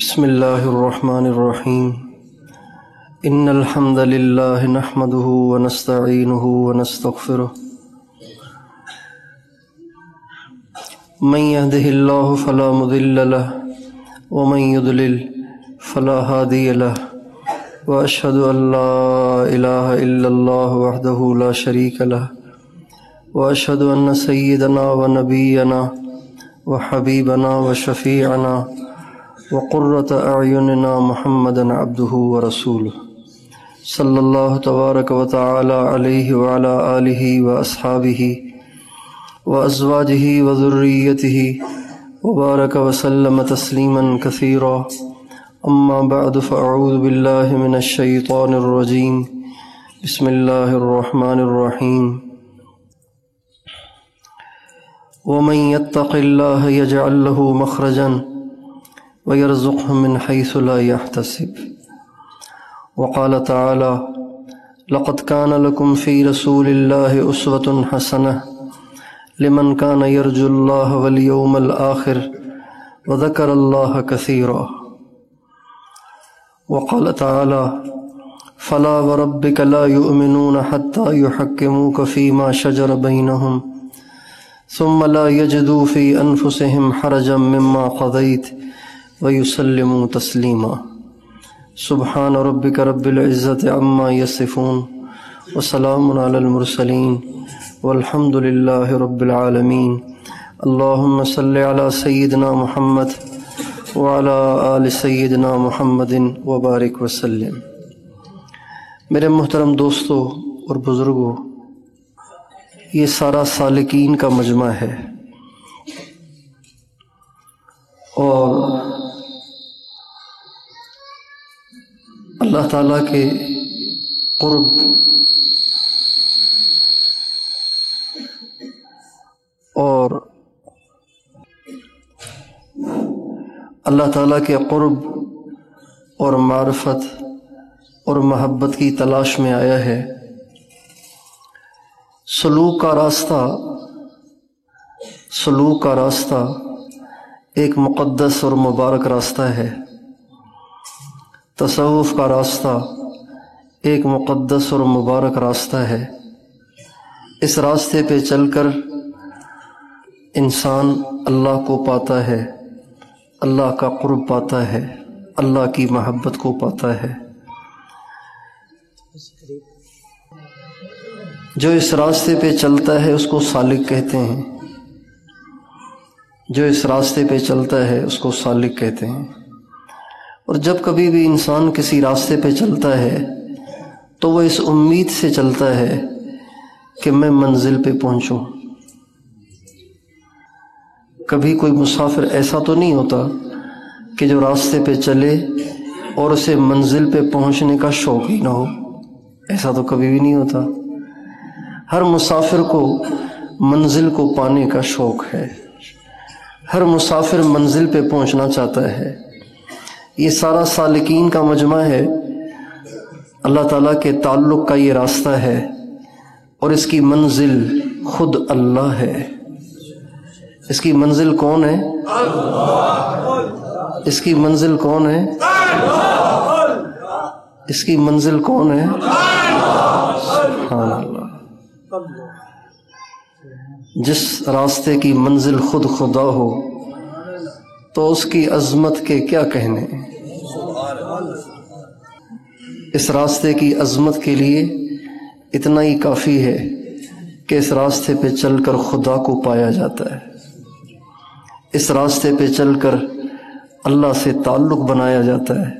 بسم اللہ الرحمن الرحیم ان الحمد للہ نحمده ونستعینه ونستغفره من يهده الله فلا مضل له ومن يضلل فلا هادي له واشهد ان لا اله الا الله وحده لا شريك له واشهد ان سيدنا ونبينا وحبيبنا وشفيعنا وقرة أعيننا محمدا عبده ورسوله صلی اللہ تبارک و تعالی علیہ وعلى آلہ وأصحابہ وأزواجہ وذریتہ وبارک وسلم تسلیما کثیرا اما بعد فاعوذ باللہ من الشیطان الرجیم بسم اللہ الرحمن الرحیم ومن يتق اللہ یجعل له مخرجا ويرزقه من حيث لا يحتسب وقال تعالى لقد كان لكم في رسول الله أسوة حسنة لمن كان يرجو الله واليوم الآخر وذكر الله كثيرا وقال تعالى فلا وربك لا يؤمنون حتى يحكموك فيما شجر بينهم ثم لا يجدوا في أنفسهم حرجا مما قضيت وَيُسَلِّمُوا تَسْلِيمًا سبحان ربك رب العزة عما يصفون وسلام على المرسلين والحمد لله رب العالمين اللهم صل على سيدنا محمد وعلى آل سيدنا محمد وبارک وسلم۔ میرے محترم دوستو اور بزرگوں، یہ سارا سالکین کا مجمع ہے اور اللہ تعالیٰ کے قرب اور اللہ تعالیٰ کے قرب اور معرفت اور محبت کی تلاش میں آیا ہے۔ سلوک کا راستہ ایک مقدس اور مبارک راستہ ہے۔ تصوف کا راستہ ایک مقدس اور مبارک راستہ ہے۔ اس راستے پہ چل کر انسان اللہ کو پاتا ہے، اللہ کا قرب پاتا ہے، اللہ کی محبت کو پاتا ہے۔ جو اس راستے پہ چلتا ہے اس کو سالک کہتے ہیں، جو اس راستے پہ چلتا ہے اس کو سالک کہتے ہیں۔ اور جب کبھی بھی انسان کسی راستے پہ چلتا ہے تو وہ اس امید سے چلتا ہے کہ میں منزل پہ پہنچوں۔ کبھی کوئی مسافر ایسا تو نہیں ہوتا کہ جو راستے پہ چلے اور اسے منزل پہ پہنچنے کا شوق ہی نہ ہو، ایسا تو کبھی بھی نہیں ہوتا۔ ہر مسافر کو منزل کو پانے کا شوق ہے، ہر مسافر منزل پہ پہنچنا چاہتا ہے۔ یہ سارا سالکین کا مجمع ہے، اللہ تعالیٰ کے تعلق کا یہ راستہ ہے، اور اس کی منزل خود اللہ ہے۔ اس کی منزل کون ہے؟ اس کی منزل کون ہے؟ اس کی منزل کون ہے؟ سبحان اللہ۔ جس راستے کی منزل خود خدا ہو تو اس کی عظمت کے کیا کہنے۔ اس راستے کی عظمت کے لیے اتنا ہی کافی ہے کہ اس راستے پہ چل کر خدا کو پایا جاتا ہے، اس راستے پہ چل کر اللہ سے تعلق بنایا جاتا ہے،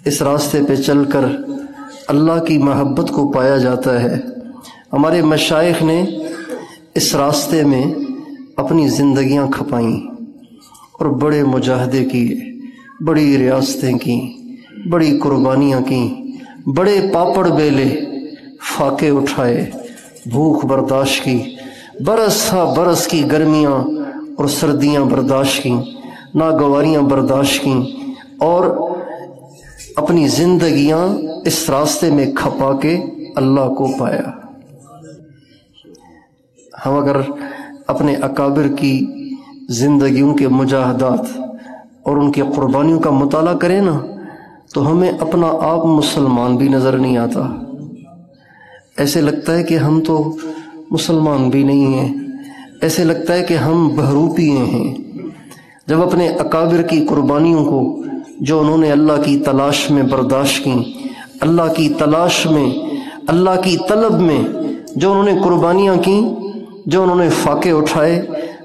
اس راستے پہ چل کر اللہ کی محبت کو پایا جاتا ہے۔ ہمارے مشائخ نے اس راستے میں اپنی زندگیاں کھپائیں اور بڑے مجاہدے کیے، بڑی ریاستیں کیں، بڑی قربانیاں کیں، بڑے پاپڑ بیلے، فاقے اٹھائے، بھوک برداشت کی، برس ہا برس کی گرمیاں اور سردیاں برداشت کیں، ناگواریاں برداشت کیں، اور اپنی زندگیاں اس راستے میں کھپا کے اللہ کو پایا۔ ہم اگر اپنے اکابر کی زندگیوں کے مجاہدات اور ان کی قربانیوں کا مطالعہ کریں نا تو ہمیں اپنا آپ مسلمان بھی نظر نہیں آتا. ایسے لگتا ہے کہ ہم تو مسلمان بھی نہیں ہیں، ایسے لگتا ہے کہ ہم بہروپیے ہیں. جب اپنے اکابر کی قربانیوں کو جو انہوں نے اللہ کی تلاش میں برداشت کی، اللہ کی تلاش میں، اللہ کی طلب میں جو انہوں نے قربانیاں کیں، جو انہوں نے فاقے اٹھائے،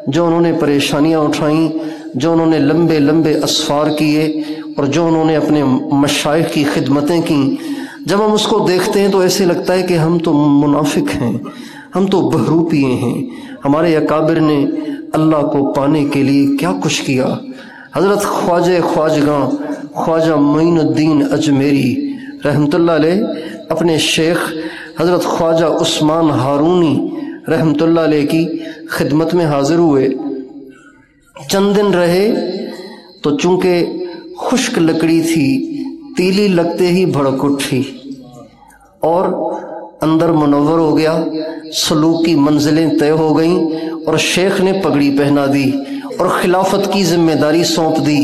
جو انہوں نے پریشانیاں اٹھائیں، جو انہوں نے لمبے لمبے اسفار کیے، اور جو انہوں نے اپنے مشائخ کی خدمتیں کیں، جب ہم اس کو دیکھتے ہیں تو ایسے لگتا ہے کہ ہم تو منافق ہیں، ہم تو بہروپیے ہیں. ہمارے اکابر نے اللہ کو پانے کے لیے کیا کچھ کیا. حضرت خواجہ خواجگاں خواجہ معین الدین اجمیری رحمۃ اللہ علیہ اپنے شیخ حضرت خواجہ عثمان ہارونی رحمۃ اللہ علیہ کی خدمت میں حاضر ہوئے. چند دن رہے تو چونکہ خشک لکڑی تھی، تیلی لگتے ہی بھڑک اٹھی اور اندر منور ہو گیا، سلوک کی منزلیں طے ہو گئیں، اور شیخ نے پگڑی پہنا دی اور خلافت کی ذمہ داری سونپ دی.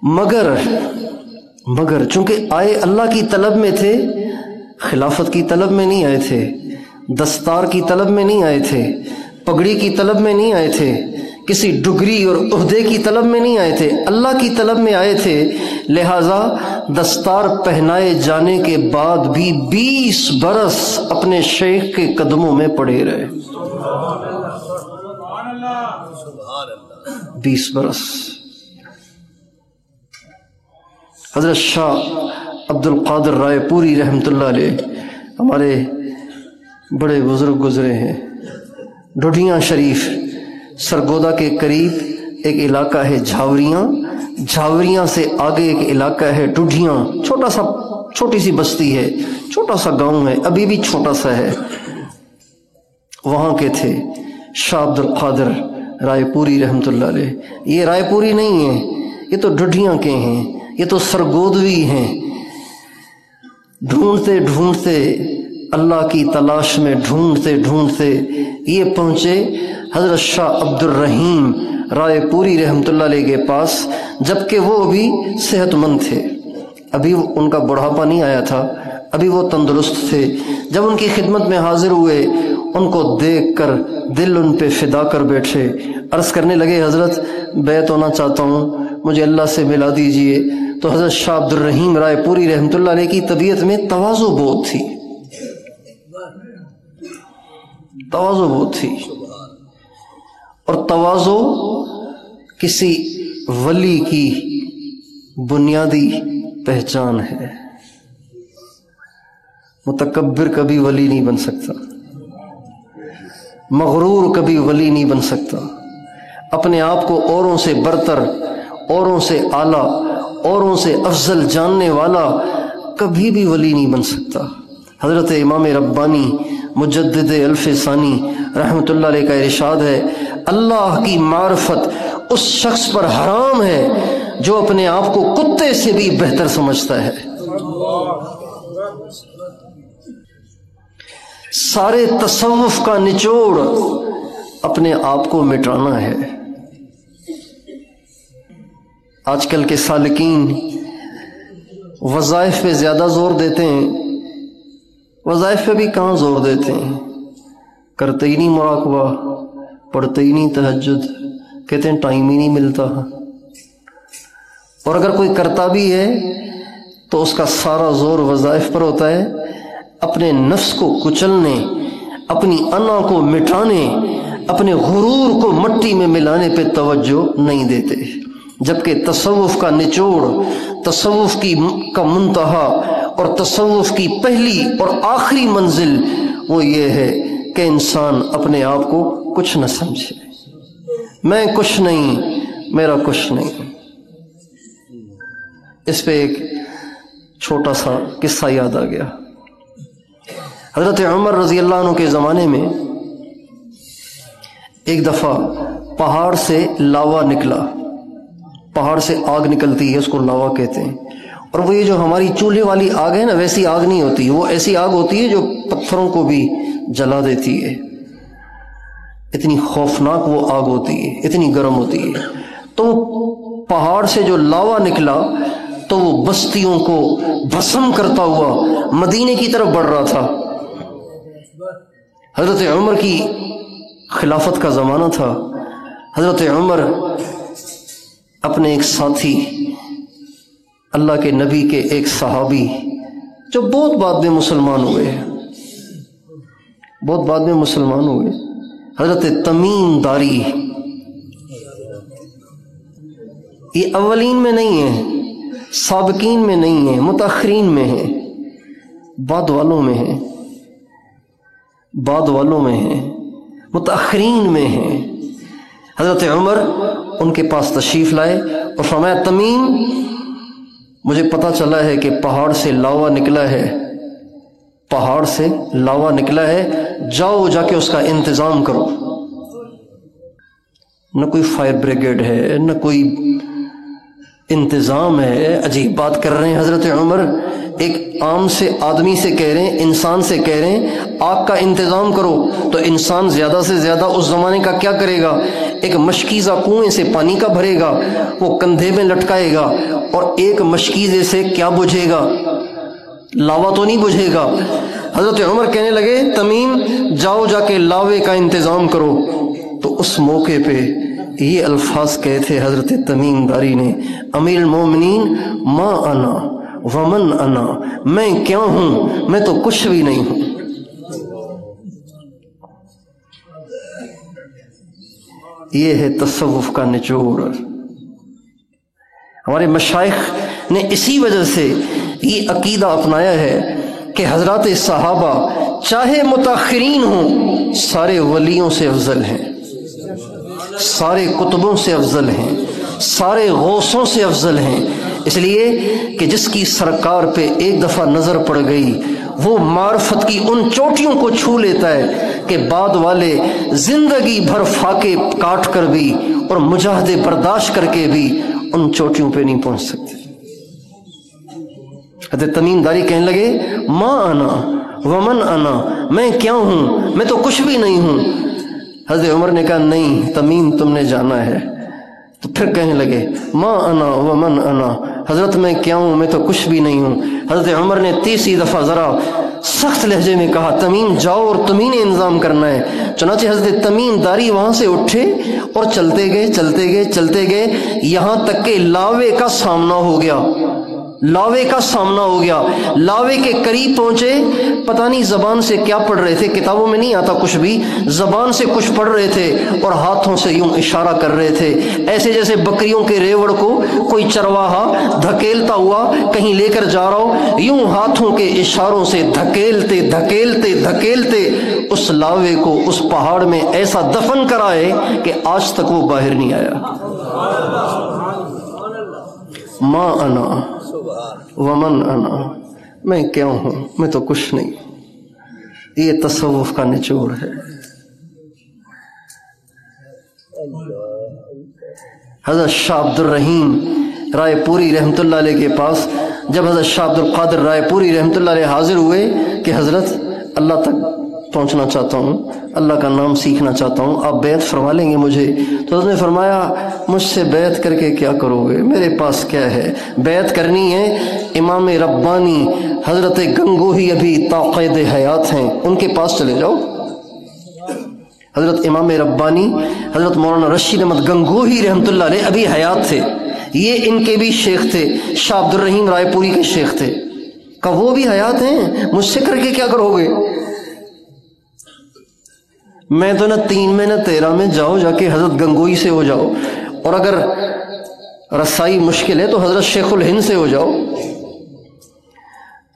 مگر چونکہ آئے اللہ کی طلب میں تھے، خلافت کی طلب میں نہیں آئے تھے، دستار کی طلب میں نہیں آئے تھے، پگڑی کی طلب میں نہیں آئے تھے، کسی ڈگری اور عہدے کی طلب میں نہیں آئے تھے، اللہ کی طلب میں آئے تھے. لہٰذا دستار پہنائے جانے کے بعد بھی 20 برس اپنے شیخ کے قدموں میں پڑے رہے. 20 برس. حضرت شاہ عبد القادر رائے پوری رحمۃ اللہ علیہ ہمارے بڑے بزرگ گزرے ہیں. ڈھڈیاں شریف سرگودا کے قریب ایک علاقہ ہے جھاوریاں سے آگے ایک علاقہ ہے ڈھڈیاں، چھوٹی سی بستی ہے، چھوٹا سا گاؤں ہے، ابھی بھی چھوٹا سا ہے. وہاں کے تھے شاہ عبد القادر رائے پوری رحمۃ اللہ علیہ. یہ رائے پوری نہیں ہے، یہ تو ڈھڈیاں کے ہیں، یہ تو سرگودوی ہیں. ڈھونڈتے ڈھونڈتے اللہ کی تلاش میں ڈھونڈتے یہ پہنچے حضرت شاہ عبد الرحیم رائے پوری رحمۃ اللہ علیہ کے پاس، جبکہ وہ ابھی صحت مند تھے، ابھی ان کا بڑھاپا نہیں آیا تھا، ابھی وہ تندرست تھے. جب ان کی خدمت میں حاضر ہوئے، ان کو دیکھ کر دل ان پہ فدا کر بیٹھے. عرض کرنے لگے حضرت بیعت ہونا چاہتا ہوں، مجھے اللہ سے ملا دیجئے. تو حضرت شاہ عبد الرحیم رائے پوری رحمۃ اللہ علیہ کی طبیعت میں تواضع بہت تھی، اور تواضع کسی ولی کی بنیادی پہچان ہے. متکبر کبھی ولی نہیں بن سکتا، مغرور کبھی ولی نہیں بن سکتا. اپنے آپ کو اوروں سے برتر، اوروں سے اعلیٰ، اوروں سے افضل جاننے والا کبھی بھی ولی نہیں بن سکتا. حضرت امام ربانی مجدد الف ثانی رحمۃ اللہ علیہ کا ارشاد ہے، اللہ کی معرفت اس شخص پر حرام ہے جو اپنے آپ کو کتے سے بھی بہتر سمجھتا ہے. سارے تصوف کا نچوڑ اپنے آپ کو مٹانا ہے. آج کل کے سالکین وظائف پہ زیادہ زور دیتے ہیں، وظائف پہ بھی کہاں زور دیتے ہیں، کرتے ہی نہیں مراقبہ، پڑھتے ہی نہیں تہجد، کہتے ہیں ٹائم ہی نہیں ملتا. اور اگر کوئی کرتا بھی ہے تو اس کا سارا زور وظائف پر ہوتا ہے، اپنے نفس کو کچلنے، اپنی انا کو مٹانے، اپنے غرور کو مٹی میں ملانے پہ توجہ نہیں دیتے. جبکہ تصوف کا نچوڑ، تصوف کا منتہا اور تصوف کی پہلی اور آخری منزل وہ یہ ہے کہ انسان اپنے آپ کو کچھ نہ سمجھے. میں کچھ نہیں، میرا کچھ نہیں. اس پہ ایک چھوٹا سا قصہ یاد آ گیا. حضرت عمر رضی اللہ عنہ کے زمانے میں ایک دفعہ پہاڑ سے لاوا نکلا، پہاڑ سے آگ نکلتی ہے، اس کو لاوا کہتے ہیں. اور وہ یہ جو ہماری چولہے والی آگ ہے نا، ویسی آگ نہیں ہوتی، وہ ایسی آگ ہوتی ہے جو پتھروں کو بھی جلا دیتی ہے. اتنی خوفناک وہ آگ ہوتی ہے، اتنی گرم ہوتی ہے. تو پہاڑ سے جو لاوا نکلا تو وہ بستیوں کو بھسم کرتا ہوا مدینے کی طرف بڑھ رہا تھا۔ حضرت عمر کی خلافت کا زمانہ تھا۔ حضرت عمر اپنے ایک ساتھی، اللہ کے نبی کے ایک صحابی جو بہت بعد میں مسلمان ہوئے، بہت بعد میں مسلمان ہوئے، حضرت تمیم داری، یہ اولین میں نہیں ہے، سابقین میں نہیں ہے، متاخرین میں ہے، بعد والوں میں ہے، بعد والوں میں ہے، متاخرین میں ہے۔ حضرت عمر ان کے پاس تشریف لائے اور فرمایا تمیم، مجھے پتہ چلا ہے کہ پہاڑ سے لاوا نکلا ہے، پہاڑ سے لاوا نکلا ہے، جاؤ جا کے اس کا انتظام کرو۔ نہ کوئی فائر بریگیڈ ہے، نہ کوئی انتظام ہے، عجیب بات کر رہے ہیں حضرت عمر، ایک عام سے آدمی سے کہہ رہے ہیں، انسان سے کہہ رہے ہیں آگ کا انتظام کرو، تو انسان زیادہ سے زیادہ اس زمانے کا کیا کرے گا؟ ایک مشکیزہ کنویں سے پانی کا بھرے گا، وہ کندھے میں لٹکائے گا، اور ایک مشکیزے سے کیا بجھے گا؟ لاوا تو نہیں بجھے گا۔ حضرت عمر کہنے لگے تمیم جاؤ جا کے لاوے کا انتظام کرو۔ تو اس موقع پہ یہ الفاظ کہے تھے حضرت تمیم داری نے، امیر المومنین ما انا ومن انا، میں کیا ہوں، میں تو کچھ بھی نہیں ہوں۔ یہ ہے تصوف کا نچوڑ۔ ہمارے مشائخ نے اسی وجہ سے یہ عقیدہ اپنایا ہے کہ حضرات صحابہ چاہے متاخرین ہوں، سارے ولیوں سے افضل ہیں، سارے کتبوں سے افضل ہیں، سارے غوثوں سے افضل ہیں، اس لیے کہ جس کی سرکار پہ ایک دفعہ نظر پڑ گئی وہ معرفت کی ان چوٹیوں کو چھو لیتا ہے کہ بعد والے زندگی بھر فاقے کاٹ کر بھی اور مجاہدے برداشت کر کے بھی ان چوٹیوں پہ نہیں پہنچ سکتے۔ حضرت تمیم داری کہنے لگے ما انا ومن انا، میں کیا ہوں، میں تو کچھ بھی نہیں ہوں۔ حضرت عمر نے کہا نہیں تمیم تم نے جانا ہے۔ تو پھر کہنے لگے ما انا ومن انا، حضرت میں کیا ہوں، میں تو کچھ بھی نہیں ہوں۔ حضرت عمر نے تیسری دفعہ ذرا سخت لہجے میں کہا تمیم جاؤ اور تمہیں نے انتظام کرنا ہے۔ چنانچہ حضرت تمیم داری وہاں سے اٹھے اور چلتے گئے چلتے گئے چلتے گئے، یہاں تک کہ لاوے کا سامنا ہو گیا، لاوے کا سامنا ہو گیا۔ لاوے کے قریب پہنچے، پتہ نہیں زبان سے کیا پڑھ رہے تھے، کتابوں میں نہیں آتا کچھ بھی، زبان سے کچھ پڑھ رہے تھے اور ہاتھوں سے یوں اشارہ کر رہے تھے، ایسے جیسے بکریوں کے ریوڑ کو کوئی چرواہا دھکیلتا ہوا کہیں لے کر جا رہا ہو، یوں ہاتھوں کے اشاروں سے دھکیلتے دھکیلتے دھکیلتے اس لاوے کو اس پہاڑ میں ایسا دفن کرائے کہ آج تک وہ باہر نہیں آیا۔ ما انا ومن انا، میں کیا ہوں، میں تو کچھ نہیں۔ یہ تصوف کا نچوڑ ہے۔ حضرت شاہ عبد الرحیم رائے پوری رحمۃ اللہ علیہ کے پاس جب حضرت شاہ عبد القادر رائے پوری رحمۃ اللہ علیہ حاضر ہوئے کہ حضرت اللہ تک پہنچنا چاہتا ہوں، اللہ کا نام سیکھنا چاہتا ہوں، آپ بیعت فرما لیں گے مجھے؟ تو حضرت نے فرمایا مجھ سے بیعت کر کے کیا کرو گے، میرے پاس کیا ہے، بیعت کرنی ہے امام ربانی حضرت گنگوہی ابھی تاقید حیات ہیں، ان کے پاس چلے جاؤ۔ حضرت امام ربانی حضرت مولانا رشید احمد گنگوہی رحمۃ اللہ علیہ ابھی حیات تھے، یہ ان کے بھی شیخ تھے، شاہ عبد الرحیم رائے پوری کے شیخ تھے۔ کہا وہ بھی حیات ہیں، مجھ سے کر کے کیا کرو گے؟ میں تو نہ 3 میں نہ 13 میں، جاؤ جا کے حضرت گنگوئی سے ہو جاؤ، اور اگر رسائی مشکل ہے تو حضرت شیخ الہند سے ہو جاؤ۔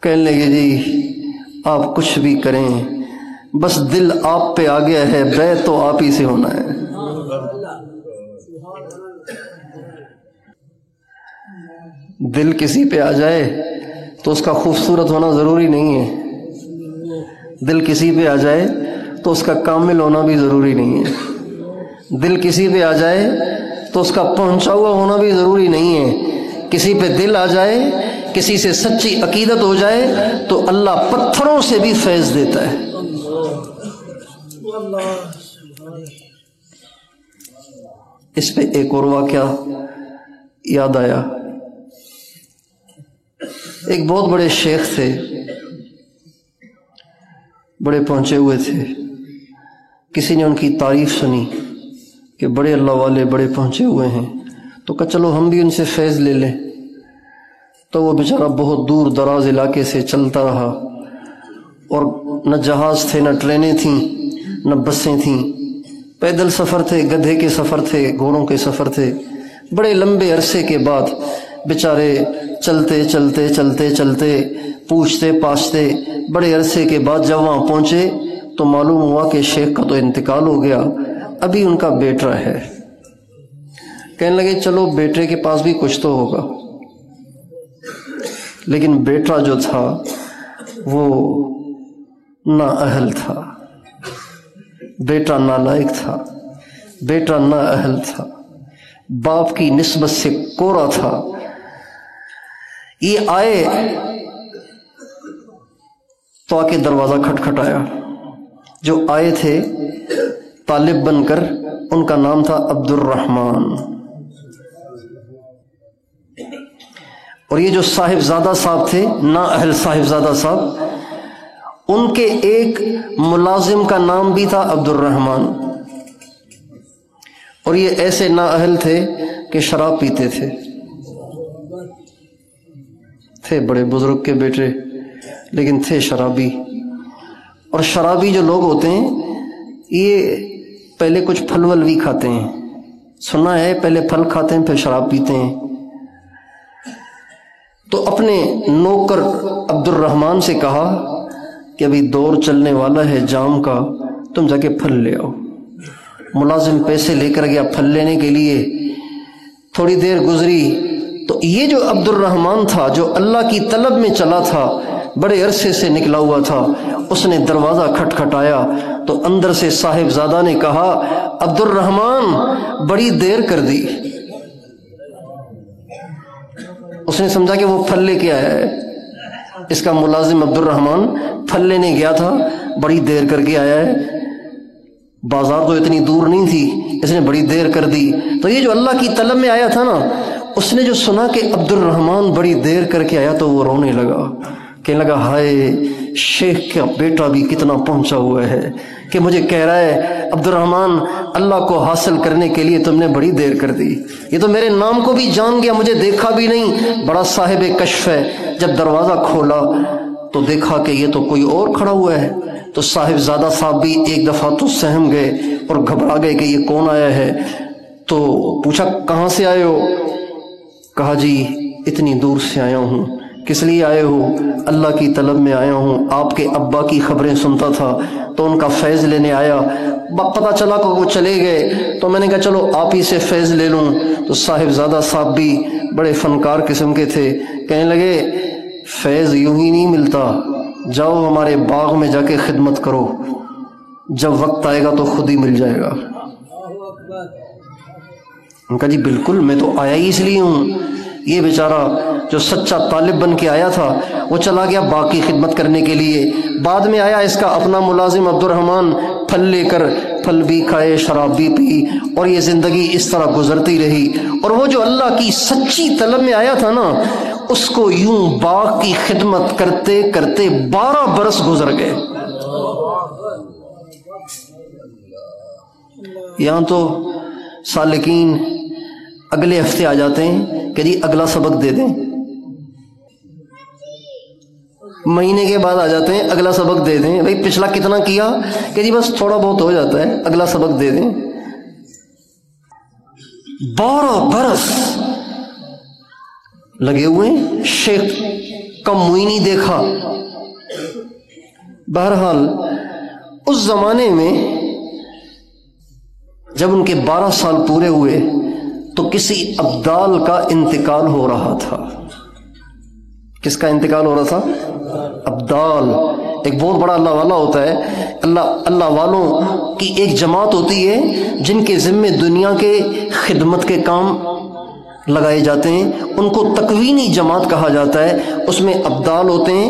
کہنے لگے جی آپ کچھ بھی کریں، بس دل آپ پہ آ گیا ہے، بیعت تو آپ ہی سے ہونا ہے۔ دل کسی پہ آ جائے تو اس کا خوبصورت ہونا ضروری نہیں ہے، دل کسی پہ آ جائے تو اس کا کامل ہونا بھی ضروری نہیں ہے، دل کسی پہ آ جائے تو اس کا پہنچا ہوا ہونا بھی ضروری نہیں ہے۔ کسی پہ دل آ جائے، کسی سے سچی عقیدت ہو جائے تو اللہ پتھروں سے بھی فیض دیتا ہے۔ اس پہ ایک اور واقعہ یاد آیا، ایک بہت بڑے شیخ تھے، بڑے پہنچے ہوئے تھے، کسی نے ان کی تعریف سنی کہ بڑے اللہ والے، بڑے پہنچے ہوئے ہیں، تو کہا چلو ہم بھی ان سے فیض لے لیں۔ تو وہ بیچارہ بہت دور دراز علاقے سے چلتا رہا، اور نہ جہاز تھے، نہ ٹرینیں تھیں، نہ بسیں تھیں، پیدل سفر تھے، گدھے کے سفر تھے، گھوڑوں کے سفر تھے۔ بڑے لمبے عرصے کے بعد بیچارے چلتے چلتے چلتے چلتے، پوچھتے پاچھتے، بڑے عرصے کے بعد جب وہاں پہنچے تو معلوم ہوا کہ شیخ کا تو انتقال ہو گیا، ابھی ان کا بیٹا ہے۔ کہنے لگے چلو بیٹے کے پاس بھی کچھ تو ہوگا، لیکن بیٹا جو تھا وہ نااہل تھا، بیٹا نالائق تھا، بیٹا نااہل تھا، باپ کی نسبت سے کورا تھا۔ یہ آئے تو آ کے دروازہ کھٹکھٹایا۔ جو آئے تھے طالب بن کر، ان کا نام تھا عبد الرحمن، اور یہ جو صاحبزادہ صاحب تھے، نااہل صاحبزادہ صاحب، ان کے ایک ملازم کا نام بھی تھا عبد الرحمن، اور یہ ایسے نااہل تھے کہ شراب پیتے تھے بڑے بزرگ کے بیٹے، لیکن تھے شرابی۔ اور شرابی جو لوگ ہوتے ہیں یہ پہلے کچھ پھل ول بھی کھاتے ہیں، سنا ہے، پہلے پھل کھاتے ہیں پھر شراب پیتے ہیں۔ تو اپنے نوکر عبد الرحمن سے کہا کہ ابھی دور چلنے والا ہے جام کا، تم جا کے پھل لے آؤ۔ ملازم پیسے لے کر گیا پھل لینے کے لیے۔ تھوڑی دیر گزری تو یہ جو عبد الرحمن تھا، جو اللہ کی طلب میں چلا تھا، بڑے عرصے سے نکلا ہوا تھا، اس نے دروازہ کھٹکھٹایا تو اندر سے صاحبزادہ نے کہا عبد الرحمن بڑی دیر کر دی۔ اس نے سمجھا کہ وہ پھل لے کے آیا ہے، اس کا ملازم عبد الرحمن پھل لینے گیا تھا، بڑی دیر کر کے آیا ہے، بازار تو اتنی دور نہیں تھی، اس نے بڑی دیر کر دی۔ تو یہ جو اللہ کی طلب میں آیا تھا نا، اس نے جو سنا کہ عبد الرحمن بڑی دیر کر کے آیا تو وہ رونے لگا، کہنے لگا ہائے شیخ کا بیٹا بھی کتنا پہنچا ہوا ہے کہ مجھے کہہ رہا ہے عبد الرحمن اللہ کو حاصل کرنے کے لیے تم نے بڑی دیر کر دی، یہ تو میرے نام کو بھی جان گیا، مجھے دیکھا بھی نہیں، بڑا صاحب کشف ہے۔ جب دروازہ کھولا تو دیکھا کہ یہ تو کوئی اور کھڑا ہوا ہے، تو صاحبزادہ صاحب بھی ایک دفعہ تو سہم گئے اور گھبرا گئے کہ یہ کون آیا ہے۔ تو پوچھا کہاں سے آئے ہو؟ کہا جی اتنی دور سے آیا ہوں۔ کس لیے آئے ہو؟ اللہ کی طلب میں آیا ہوں، آپ کے ابا کی خبریں سنتا تھا تو ان کا فیض لینے آیا، پتہ چلا کہ وہ چلے گئے تو میں نے کہا چلو آپ ہی سے فیض لے لوں۔ تو صاحبزادہ صاحب بھی بڑے فنکار قسم کے تھے، کہنے لگے فیض یوں ہی نہیں ملتا، جاؤ ہمارے باغ میں جا کے خدمت کرو، جب وقت آئے گا تو خود ہی مل جائے گا۔ ان کا جی بالکل، میں تو آیا ہی اس لیے ہوں۔ یہ بیچارہ جو سچا طالب بن کے آیا تھا وہ چلا گیا باغ کی خدمت کرنے کے لیے۔ بعد میں آیا اس کا اپنا ملازم عبد الرحمن، پھل لے کر پھل بھی کھائے، شراب بھی پی، اور یہ زندگی اس طرح گزرتی رہی۔ اور وہ جو اللہ کی سچی طلب میں آیا تھا نا، اس کو یوں باغ کی خدمت کرتے کرتے 12 برس گزر گئے۔ یہاں تو سالکین اگلے ہفتے آ جاتے ہیں کہ جی اگلا سبق دے دیں، مہینے کے بعد آ جاتے ہیں اگلا سبق دے دیں، بھائی پچھلا کتنا کیا کہ جی بس تھوڑا بہت ہو جاتا ہے، اگلا سبق دے دیں۔ 12 برس لگے ہوئے، شیخ کا منہ ہی نہیں دیکھا۔ بہرحال اس زمانے میں جب ان کے 12 سال پورے ہوئے تو کسی ابدال کا انتقال ہو رہا تھا۔ کس کا انتقال ہو رہا تھا؟ ابدال، ایک بہت بڑا اللہ والا ہوتا ہے۔ اللہ والوں کی ایک جماعت ہوتی ہے جن کے ذمے دنیا کے خدمت کے کام لگائے جاتے ہیں، ان کو تکوینی جماعت کہا جاتا ہے۔ اس میں ابدال ہوتے ہیں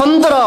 15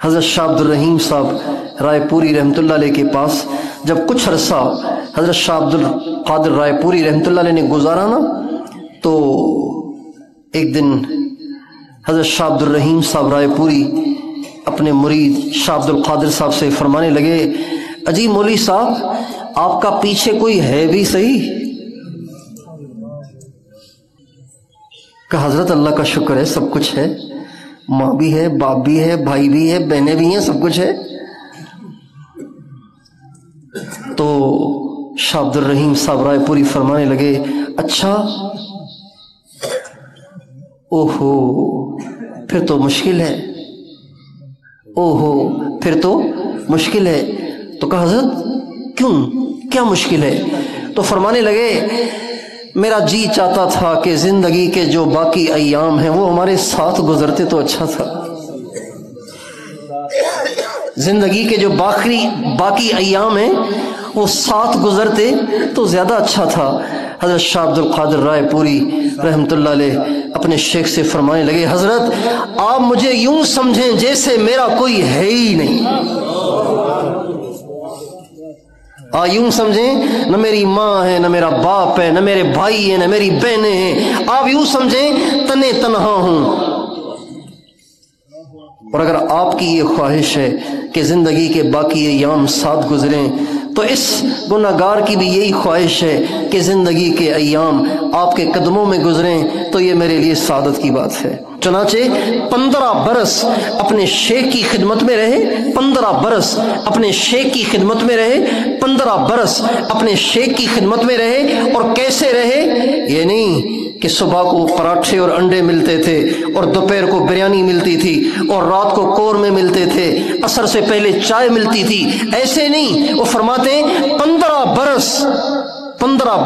حضرت شاہ عبد الرحیم صاحب رائے پوری رحمۃ اللہ علیہ کے پاس جب کچھ عرصہ حضرت شاہ عبد القادر رائے پوری رحمۃ اللہ علیہ نے گزارا نا، تو ایک دن حضرت شاہ عبد الرحیم صاحب رائے پوری اپنے مرید شاہ عبد القادر صاحب سے فرمانے لگے، اجی مولوی صاحب آپ کا پیچھے کوئی ہے بھی صحیح؟ کہ حضرت اللہ کا شکر ہے، سب کچھ ہے، ماں بھی ہے، باپ بھی ہے، بھائی بھی ہے، بہنیں بھی ہیں، سب کچھ ہے۔ تو شاہ عبد الرحیم صاحب رائے پوری فرمانے لگے، اچھا، اوہو پھر تو مشکل ہے، اوہو پھر تو مشکل ہے۔ تو کہا حضرت کیوں، کیا مشکل ہے؟ تو فرمانے لگے، میرا جی چاہتا تھا کہ زندگی کے جو باقی ایام ہیں وہ ہمارے ساتھ گزرتے تو اچھا تھا، زندگی کے جو باقی ایام ہیں وہ ساتھ گزرتے تو زیادہ اچھا تھا۔ حضرت شاہ عبد القادر رائے پوری رحمۃ اللہ علیہ اپنے شیخ سے فرمانے لگے، حضرت آپ مجھے یوں سمجھیں جیسے میرا کوئی ہے ہی نہیں، یوں سمجھیں نہ میری ماں ہے، نہ میرا باپ ہے، نہ میرے بھائی ہیں، نہ میری بہنیں ہیں، آپ یوں سمجھیں تنے تنہا ہوں۔ اور اگر آپ کی یہ خواہش ہے کہ زندگی کے باقی ایام ساتھ گزریں تو اس گناہگار کی بھی یہی خواہش ہے کہ زندگی کے ایام آپ کے قدموں میں گزریں، تو یہ میرے لیے سعادت کی بات ہے۔ چنانچہ 15 برس اپنے شیخ کی خدمت میں رہے، 15 برس اپنے شیخ کی خدمت میں رہے، 15 برس اپنے شیخ کی خدمت میں رہے۔ اور کیسے رہے؟ یہ نہیں کہ صبح کو پراٹھے اور انڈے ملتے تھے اور دوپہر کو بریانی ملتی تھی اور رات کو قورمے ملتے تھے، عصر سے پہلے چائے ملتی تھی، ایسے نہیں۔ وہ فرماتے ہیں 15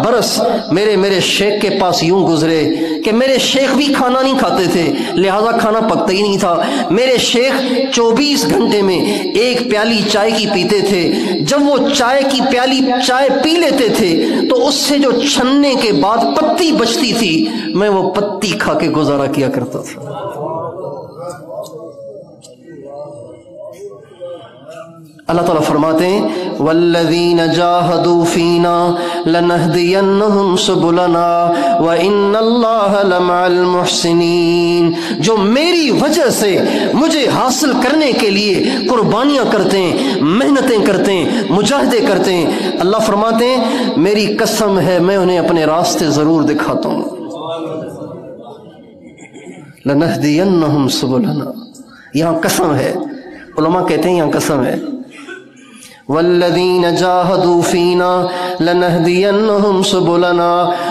برس میرے شیخ کے پاس یوں گزرے کہ میرے شیخ بھی کھانا نہیں کھاتے تھے، لہذا کھانا پکتا ہی نہیں تھا۔ میرے شیخ 24 گھنٹے میں ایک پیالی چائے کی پیتے تھے، جب وہ چائے کی پیالی چائے پی لیتے تھے تو اس سے جو چھننے کے بعد پتی بچتی تھی، میں وہ پتی کھا کے گزارا کیا کرتا تھا۔ اللہ تعالیٰ فرماتے ہیں وَالَّذِينَ جَاهَدُوا فِينَا لَنَهْدِيَنَّهُمْ سُبُلَنَا وَإِنَّ اللَّهَ لَمَعَ الْمُحْسِنِينَ، جو میری وجہ سے مجھے حاصل کرنے کے لیے قربانیاں کرتے ہیں، محنتیں کرتے ہیں، مجاہدے کرتے ہیں، اللہ فرماتے ہیں میری قسم ہے میں انہیں اپنے راستے ضرور دکھاتا ہوں۔ لَنَهْدِيَنَّهُمْ سُبُلَنَا، یہاں قسم ہے، علماء کہتے ہیں یہاں قسم ہے۔ والذین جاہدوا فینا لنہدینہم سبلنا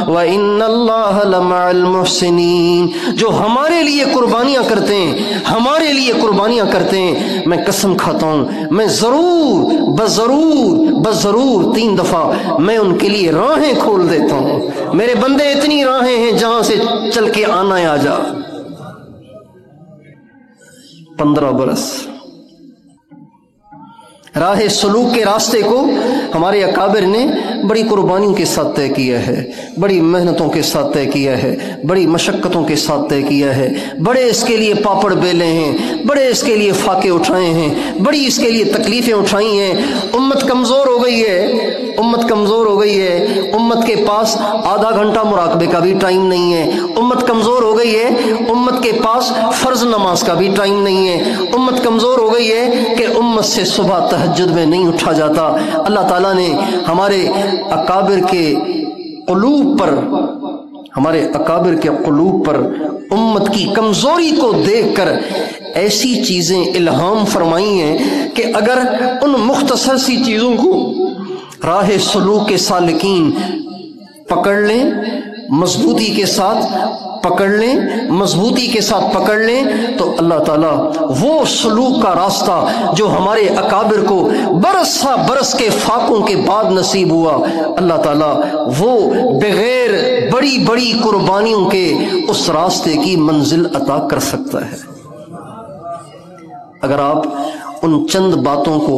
وان اللہ لمع المحسنین، جو ہمارے لیے قربانیاں کرتے ہیں، ہمارے لیے قربانیاں کرتے ہیں، میں قسم کھاتا ہوں میں ضرور بضرور 3 دفعہ میں ان کے لیے راہیں کھول دیتا ہوں۔ میرے بندے اتنی راہیں ہیں جہاں سے چل کے آنا ہے، آ جا۔ 15 برس راہ سلوک کے راستے کو ہمارے اکابر نے بڑی قربانیوں کے ساتھ طے کیا ہے، بڑی محنتوں کے ساتھ طے کیا ہے، بڑی مشقتوں کے ساتھ طے کیا ہے، بڑے اس کے لیے پاپڑ بیلے ہیں، بڑے اس کے لیے فاقے اٹھائے ہیں، بڑی اس کے لیے تکلیفیں اٹھائی ہیں۔ امت کمزور ہو گئی ہے، امت کمزور ہو گئی ہے، امت کے پاس آدھا گھنٹہ مراقبے کا بھی ٹائم نہیں ہے، امت کمزور ہو گئی ہے، امت کے پاس فرض نماز کا بھی ٹائم نہیں ہے، امت کمزور ہو گئی ہے کہ امت سے صبح تہجد میں نہیں اٹھا جاتا۔ اللہ تعالیٰ نے ہمارے اکابر کے قلوب پر، ہمارے اکابر کے قلوب پر امت کی کمزوری کو دیکھ کر ایسی چیزیں الہام فرمائی ہیں کہ اگر ان مختصر سی چیزوں کو راہ سلوک کے سالکین پکڑ لیں، مضبوطی کے ساتھ پکڑ لیں، مضبوطی کے ساتھ پکڑ لیں، تو اللہ تعالیٰ وہ سلوک کا راستہ جو ہمارے اکابر کو برس کے فاقوں کے بعد نصیب ہوا، اللہ تعالیٰ وہ بغیر بڑی بڑی قربانیوں کے اس راستے کی منزل عطا کر سکتا ہے۔ اگر آپ ان چند باتوں کو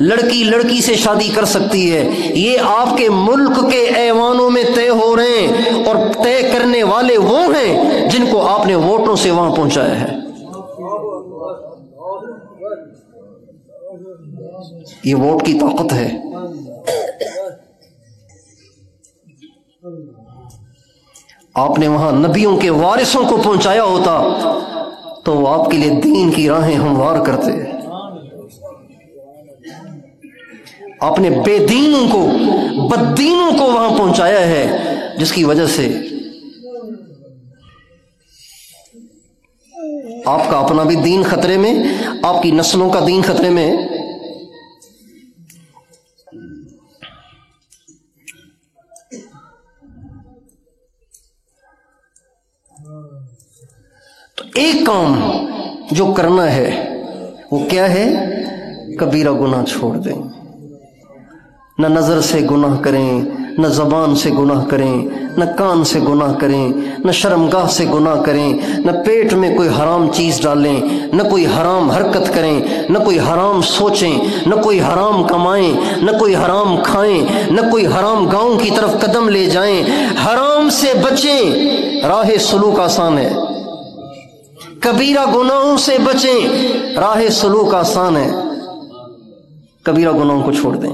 لڑکی لڑکی سے شادی کر سکتی ہے، یہ آپ کے ملک کے ایوانوں میں طے ہو رہے ہیں، اور طے کرنے والے وہ ہیں جن کو آپ نے ووٹوں سے وہاں پہنچایا ہے۔ یہ ووٹ کی طاقت ہے۔ آپ نے وہاں نبیوں کے وارثوں کو پہنچایا ہوتا تو وہ آپ کے لیے دین کی راہیں ہموار کرتے۔ آپ نے بے دینوں کو، بددینوں کو وہاں پہنچایا ہے، جس کی وجہ سے آپ کا اپنا بھی دین خطرے میں، آپ کی نسلوں کا دین خطرے میں۔ تو ایک کام جو کرنا ہے وہ کیا ہے؟ کبیرہ گناہ چھوڑ دیں۔ نہ نظر سے گناہ کریں، نہ زبان سے گناہ کریں، نہ کان سے گناہ کریں، نہ شرمگاہ سے گناہ کریں، نہ پیٹ میں کوئی حرام چیز ڈالیں، نہ کوئی حرام حرکت کریں، نہ کوئی حرام سوچیں، نہ کوئی حرام کمائیں، نہ کوئی حرام کھائیں، نہ کوئی حرام گاؤں کی طرف قدم لے جائیں۔ حرام سے بچیں، راہ سلوک آسان ہے۔ کبیرہ گناہوں سے بچیں، راہ سلوک آسان ہے۔ کبیرہ گناہوں کو چھوڑ دیں۔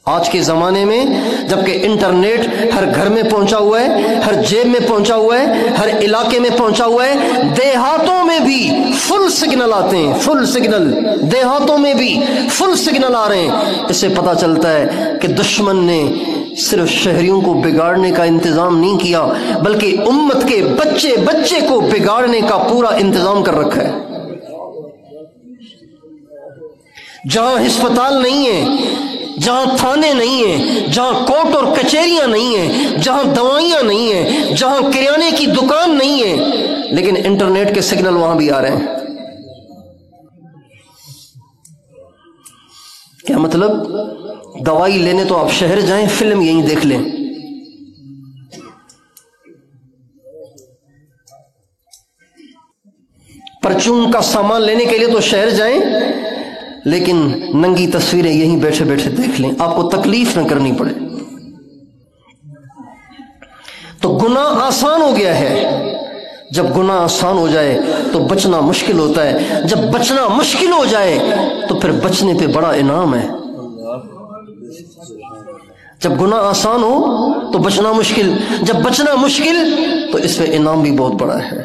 آج کے زمانے میں جبکہ انٹرنیٹ ہر گھر میں پہنچا ہوا ہے، ہر جیب میں پہنچا ہوا ہے، ہر علاقے میں پہنچا ہوا ہے، دیہاتوں میں بھی فل سگنل آتے ہیں، فل سگنل دیہاتوں میں بھی فل سگنل آ رہے ہیں۔ اس سے پتہ چلتا ہے کہ دشمن نے صرف شہریوں کو بگاڑنے کا انتظام نہیں کیا، بلکہ امت کے بچے بچے کو بگاڑنے کا پورا انتظام کر رکھا ہے۔ جہاں ہسپتال نہیں ہے، جہاں تھانے نہیں ہیں، جہاں کورٹ اور کچہریاں نہیں ہیں، جہاں دوائیاں نہیں ہیں، جہاں کریانے کی دکان نہیں ہے، لیکن انٹرنیٹ کے سگنل وہاں بھی آ رہے ہیں۔ کیا مطلب؟ دوائی لینے تو آپ شہر جائیں، فلم یہیں دیکھ لیں۔ پرچون کا سامان لینے کے لیے تو شہر جائیں، لیکن ننگی تصویریں یہیں بیٹھے بیٹھے دیکھ لیں، آپ کو تکلیف نہ کرنی پڑے۔ تو گناہ آسان ہو گیا ہے۔ جب گناہ آسان ہو جائے تو بچنا مشکل ہوتا ہے، جب بچنا مشکل ہو جائے تو پھر بچنے پہ بڑا انعام ہے۔ جب گناہ آسان ہو تو بچنا مشکل، جب بچنا مشکل تو اس پہ انعام بھی بہت بڑا ہے۔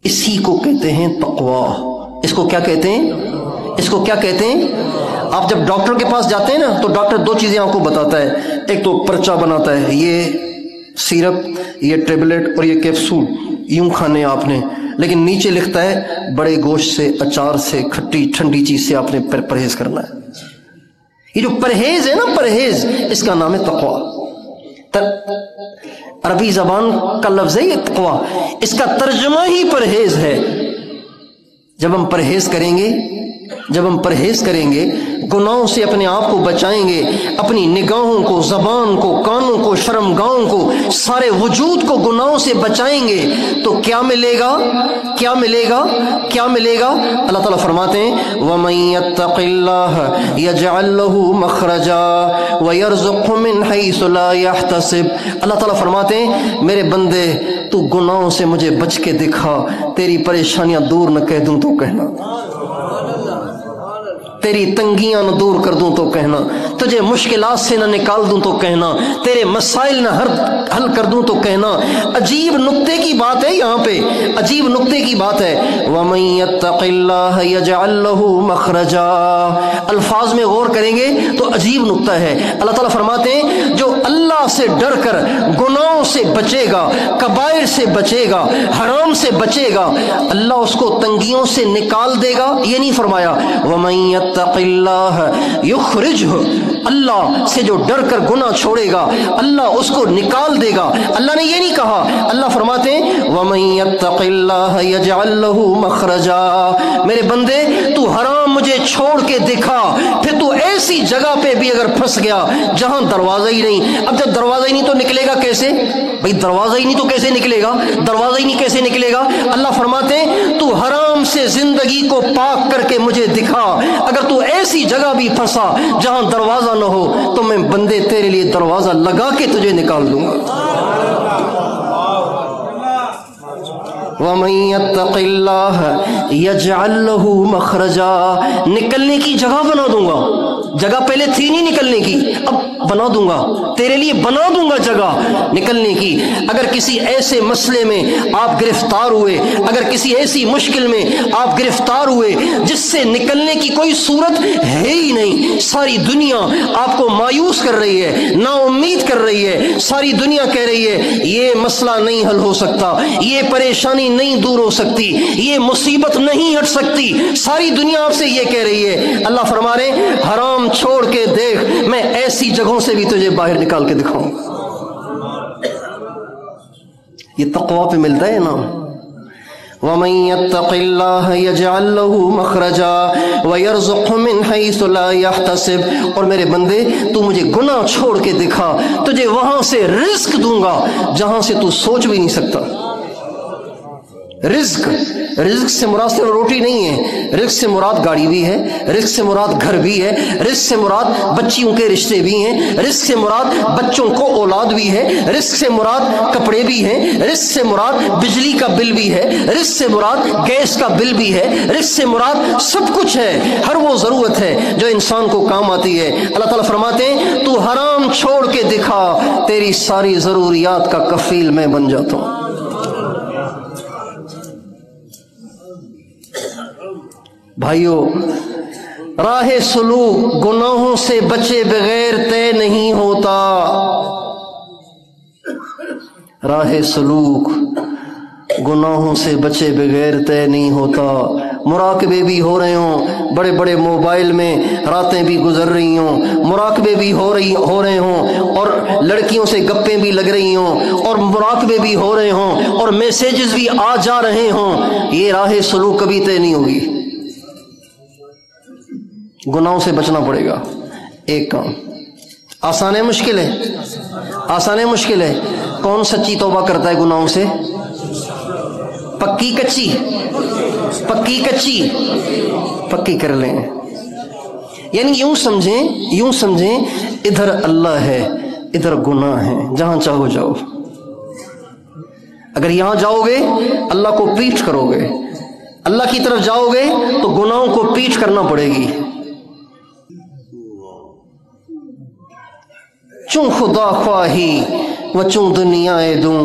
اسی کو کہتے ہیں تقویٰ۔ اس کو کیا کہتے ہیں؟ اس کو کیا کہتے ہیں؟ آپ جب ڈاکٹر کے پاس جاتے ہیں نا تو ڈاکٹر دو چیزیں آپ کو بتاتا ہے، ایک تو پرچہ بناتا ہے، یہ سیرپ، یہ ٹیبلٹ اور یہ کیپسول یوں کھانے آپ نے، لیکن نیچے لکھتا ہے بڑے گوشت سے، اچار سے، کھٹی ٹھنڈی چیز سے آپ نے پرہیز کرنا ہے۔ یہ جو پرہیز ہے نا، پرہیز، اس کا نام ہے تقویٰ۔ عربی زبان کا لفظ ہے یہ تقویٰ، اس کا ترجمہ ہی پرہیز ہے۔ جب ہم پرہیز کریں گے، جب ہم پرہیز کریں گے، گناہوں سے اپنے آپ کو بچائیں گے، اپنی نگاہوں کو، زبان کو، کانوں کو، شرمگاہوں کو، سارے وجود کو گناہوں سے بچائیں گے تو کیا ملے گا؟ کیا ملے گا؟ کیا ملے گا؟ اللہ تعالیٰ فرماتے ہیں وَمَن يَتَّقِ اللَّهَ يَجْعَل لَّهُ مَخْرَجًا وَيَرْزُقْهُ مِنْ حَيْثُ لَا يَحْتَسِبُ۔ اللہ تعالیٰ فرماتے ہیں میرے بندے تو گناہوں سے مجھے بچ کے دکھا، تیری پریشانیاں دور نہ کہہ دوں تو کہنا، تیری تنگیاں نہ دور کر دوں تو کہنا، تجھے مشکلات سے نہ نکال دوں تو کہنا، تیرے مسائل نہ حل کر دوں تو کہنا۔ عجیب نقطے کی بات ہے یہاں پہ، عجیب نقطے کی بات ہے۔ وَمَن يَتَّقِ اللَّهَ يَجْعَل لَّهُ مَخْرَجًا، الفاظ میں غور کریں گے تو عجیب نقطہ ہے۔ اللہ تعالیٰ فرماتے ہیں جو اللہ سے ڈر کر گناہوں سے بچے گا، کبائر سے بچے گا، حرام سے بچے گا، اللہ اس کو تنگیوں سے نکال دے گا۔ یہ نہیں فرمایا وَمَن يَتَّقِ اللَّهَ يُخْرِجْهُ، اللہ سے جو ڈر کر گناہ چھوڑے گا اللہ اس کو نکال دے گا، اللہ نے یہ نہیں کہا۔ اللہ فرماتے ہیں وَمَن يَتَّقِ اللَّهَ يَجْعَل لَّهُ مَخْرَجًا، میرے بندے تو حرام مجھے چھوڑ کے دکھا، پھر تو ایسی جگہ پہ بھی اگر پھنس گیا جہاں دروازہ ہی نہیں، اب جب دروازہ ہی نہیں تو نکلے گا کیسے؟ بھئی دروازہ ہی نہیں تو کیسے نکلے گا؟ دروازہ ہی نہیں کیسے نکلے گا؟ اللہ فرماتے ہیں تو حرام سے زندگی کو پاک کر کے مجھے دکھا، اگر تو ایسی جگہ بھی پھنسا جہاں دروازہ نہ ہو تو میں بندے تیرے لیے دروازہ لگا کے تجھے نکال دوں گا۔ وَمَن يَتَّقِ اللَّهَ يَجْعَل لَّهُ مَخْرَجًا، نکلنے کی جگہ بنا دوں گا۔ جگہ پہلے تھی نہیں نکلنے کی، اب بنا دوں گا، تیرے لیے بنا دوں گا جگہ نکلنے کی۔ اگر کسی ایسے مسئلے میں آپ گرفتار ہوئے، اگر کسی ایسی مشکل میں آپ گرفتار ہوئے جس سے نکلنے کی کوئی صورت ہے ہی نہیں، ساری دنیا آپ کو مایوس کر رہی ہے، نا امید کر رہی ہے، ساری دنیا کہہ رہی ہے یہ مسئلہ نہیں حل ہو سکتا، یہ پریشانی نہیں دور ہو سکتی، یہ مصیبت نہیں ہٹ سکتی، ساری دنیا آپ سے یہ کہہ رہی ہے، اللہ فرما رہے ہیں حرام چھوڑ کے دیکھ، میں ایسی جگہوں سے بھی تجھے باہر نکال کے دکھاؤں گا۔ یہ تقویٰ پہ ملتا ہے نا۔ وَمَن يَتَّقِ اللَّهَ يَجْعَل لَّهُ مَخْرَجًا وَيَرْزُقْهُ مِنْ حَيْثُ لَا يَحْتَسِبُ، اور میرے بندے تو مجھے گناہ چھوڑ کے دکھا، تجھے وہاں سے رزق دوں گا جہاں سے تو سوچ بھی نہیں سکتا۔ رزق سے مراد صرف روٹی نہیں ہے، رزق سے مراد گاڑی بھی ہے، رزق سے مراد گھر بھی ہے، رزق سے مراد بچیوں کے رشتے بھی ہیں، رزق سے مراد بچوں کو اولاد بھی ہے، رزق سے مراد کپڑے بھی ہیں، رزق سے مراد بجلی کا بل بھی ہے، رزق سے مراد گیس کا بل بھی ہے، رزق سے مراد سب کچھ ہے، ہر وہ ضرورت ہے جو انسان کو کام آتی ہے۔ اللہ تعالیٰ فرماتے ہیں تو حرام چھوڑ کے دکھا، تیری ساری ضروریات کا کفیل میں بن جاتا ہوں۔ بھائیو، راہ سلوک گناہوں سے بچے بغیر طے نہیں ہوتا۔ راہ سلوک گناہوں سے بچے بغیر طے نہیں ہوتا۔ مراقبے بھی ہو رہے ہوں، بڑے بڑے موبائل میں راتیں بھی گزر رہی ہوں، مراقبے بھی ہو رہے ہوں، اور لڑکیوں سے گپیں بھی لگ رہی ہوں، اور مراقبے بھی ہو رہے ہوں، اور میسیجز بھی آ جا رہے ہوں، یہ راہ سلوک کبھی طے نہیں ہوگی۔ گناہوں سے بچنا پڑے گا۔ ایک کام آسان ہے مشکل ہے؟ آسان ہے مشکل ہے؟ کون سچی توبہ کرتا ہے گناہوں سے؟ پکی کچی؟ پکی کچی؟ پکی کر لیں، یعنی یوں سمجھیں ادھر اللہ ہے ادھر گناہ ہے، جہاں چاہو جاؤ۔ اگر یہاں جاؤ گے اللہ کو پیٹ کرو گے، اللہ کی طرف جاؤ گے تو گناہوں کو پیٹ کرنا پڑے گی۔ چون خدا خواہی و چون دنیا دوں،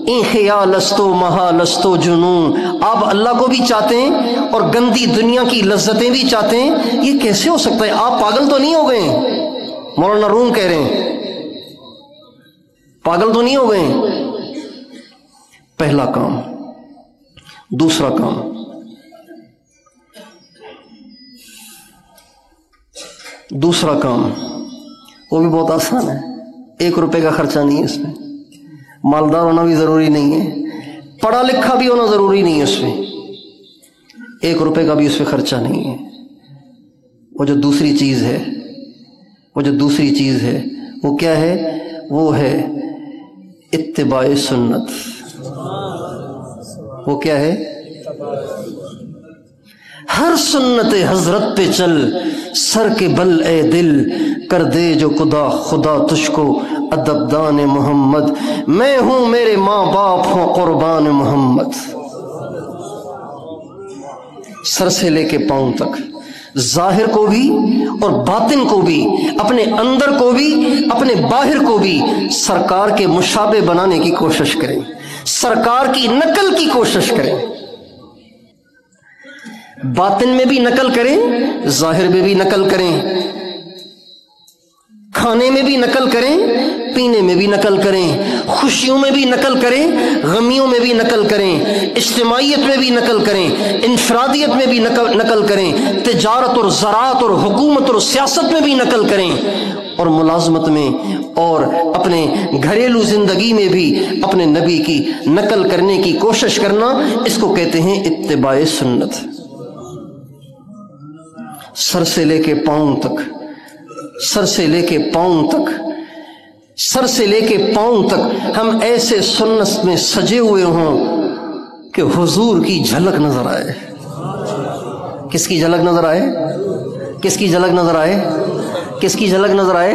این خیال استو محال استو جنون۔ آپ اللہ کو بھی چاہتے ہیں اور گندی دنیا کی لذتیں بھی چاہتے ہیں، یہ کیسے ہو سکتا ہے؟ آپ پاگل تو نہیں ہو گئے؟ مولانا روم کہہ رہے ہیں پاگل تو نہیں ہو گئے؟ پہلا کام۔ دوسرا کام، وہ بھی بہت آسان ہے، 1 روپے کا خرچہ نہیں ہے اس میں، مالدار ہونا بھی ضروری نہیں ہے، پڑھا لکھا بھی ہونا ضروری نہیں ہے اس میں، 1 روپے کا بھی اس پہ خرچہ نہیں ہے۔ وہ جو دوسری چیز ہے وہ کیا ہے؟ وہ ہے اتباع سنت۔ وہ کیا ہے؟ ہر سنت حضرت پہ چل، سر کے بل اے دل، کر دے جو خدا تجھ کو ادب دان محمد، میں ہوں میرے ماں باپ ہوں قربان محمد۔ سر سے لے کے پاؤں تک، ظاہر کو بھی اور باطن کو بھی، اپنے اندر کو بھی اپنے باہر کو بھی سرکار کے مشابہ بنانے کی کوشش کریں، سرکار کی نقل کی کوشش کریں۔ باطن میں بھی نقل کریں، ظاہر میں بھی نقل کریں، کھانے میں بھی نقل کریں، پینے میں بھی نقل کریں، خوشیوں میں بھی نقل کریں، غمیوں میں بھی نقل کریں، اجتماعیت میں بھی نقل کریں، انفرادیت میں بھی نقل کریں، تجارت اور زراعت اور حکومت اور سیاست میں بھی نقل کریں، اور ملازمت میں اور اپنے گھریلو زندگی میں بھی اپنے نبی کی نقل کرنے کی کوشش کرنا، اس کو کہتے ہیں اتباع سنت۔ سر سے لے کے پاؤں تک، سر سے لے کے پاؤں تک، سر سے لے کے پاؤں تک ہم ایسے سنت میں سجے ہوئے ہوں کہ حضور کی جھلک نظر آئے. کس کی جھلک نظر آئے؟ کس کی جھلک نظر آئے؟ کس کی جھلک نظر آئے؟